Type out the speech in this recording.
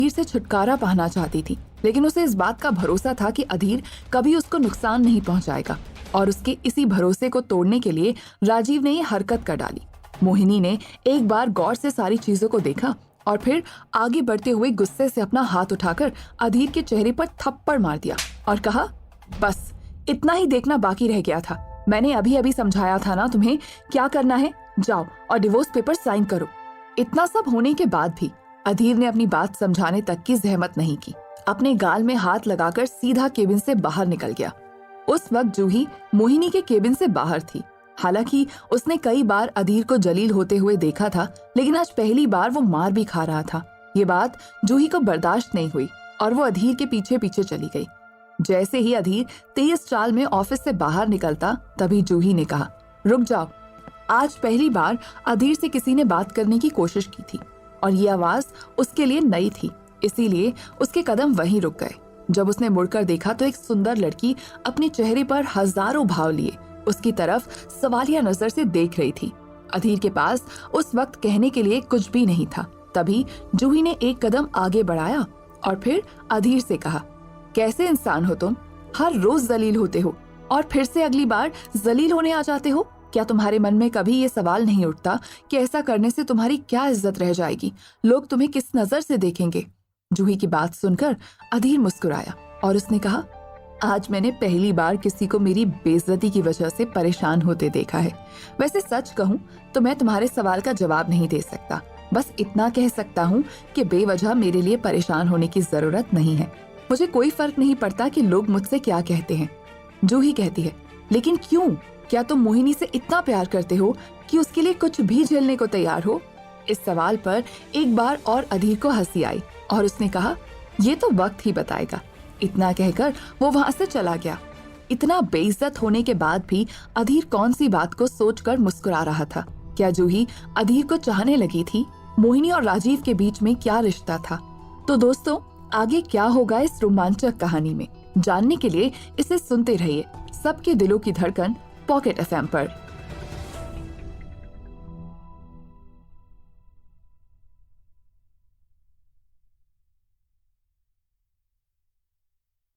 अधीर से छुटकारा पाना चाहती थी, लेकिन उसे इस बात का भरोसा था कि अधीर कभी उसको नुकसान नहीं पहुंचाएगा और उसके इसी भरोसे को तोड़ने के लिए राजीव ने ये हरकत कर डाली। मोहिनी ने एक बार गौर से सारी चीजों को देखा और फिर आगे बढ़ते हुए गुस्से से अपना हाथ उठाकर अधीर के चेहरे पर थप्पड़ मार दिया और कहा, बस इतना ही देखना बाकी रह गया था। मैंने अभी अभी समझाया था ना तुम्हें क्या करना है, जाओ और डिवोर्स पेपर साइन करो। इतना सब होने के बाद भी अधीर ने अपनी बात समझाने तक की जहमत नहीं की। अपने गाल में हाथ लगाकर सीधा केबिन से बाहर निकल गया। उस वक्त जूही मोहिनी के केबिन से बाहर थी। हालांकि उसने कई बार अधीर को जलील होते हुए देखा था, लेकिन आज पहली बार वो मार भी खा रहा था। ये बात जूही को बर्दाश्त नहीं हुई और वो अधीर के पीछे पीछे चली गई। जैसे ही अधीर तेज चाल में ऑफिस से बाहर निकलता, तभी जूही ने कहा, रुक जाओ। आज पहली बार अधीर से किसी ने बात करने की कोशिश की थी और ये आवाज उसके लिए नई थी, इसीलिए उसके कदम वहीं रुक गए। जब उसने मुड़कर देखा तो एक सुंदर लड़की अपने चेहरे पर हजारों भाव लिए उसकी तरफ सवालिया नजर से देख रही थी। अधीर के पास उस वक्त कहने के लिए कुछ भी नहीं था। तभी जूही ने एक कदम आगे बढ़ाया और फिर अधीर से कहा, कैसे इंसान हो तुम? हर रोज जलील होते हो और फिर से अगली बार जलील होने आ जाते हो। क्या तुम्हारे मन में कभी ये सवाल नहीं उठता कि ऐसा करने से तुम्हारी क्या इज्जत रह जाएगी? लोग तुम्हें किस नजर से देखेंगे? जूही की बात सुनकर अधीर मुस्कुराया और उसने कहा, आज मैंने पहली बार किसी को मेरी बेइज्जती की वजह से परेशान होते देखा है। वैसे सच कहूँ तो मैं तुम्हारे सवाल का जवाब नहीं दे सकता। बस इतना कह सकता हूँ कि बेवजह मेरे लिए परेशान होने की जरूरत नहीं है। मुझे कोई फर्क नहीं पड़ता कि लोग मुझसे क्या कहते हैं। जूही कहती है, लेकिन क्यों? क्या तुम मोहिनी से इतना प्यार करते हो कि उसके लिए कुछ भी झेलने को तैयार हो? इस सवाल पर एक बार और अधीर को हंसी आई और उसने कहा, ये तो वक्त ही बताएगा। इतना कहकर वो वहां से चला गया। इतना बेइज्जत होने के बाद भी अधीर कौन सी बात को सोचकर मुस्कुरा रहा था? क्या जूही अधीर को चाहने लगी थी? मोहिनी और राजीव के बीच में क्या रिश्ता था? तो दोस्तों, आगे क्या होगा इस रोमांचक कहानी में, जानने के लिए इसे सुनते रहिए सबके दिलों की धड़कन पॉकेट एफएम पर।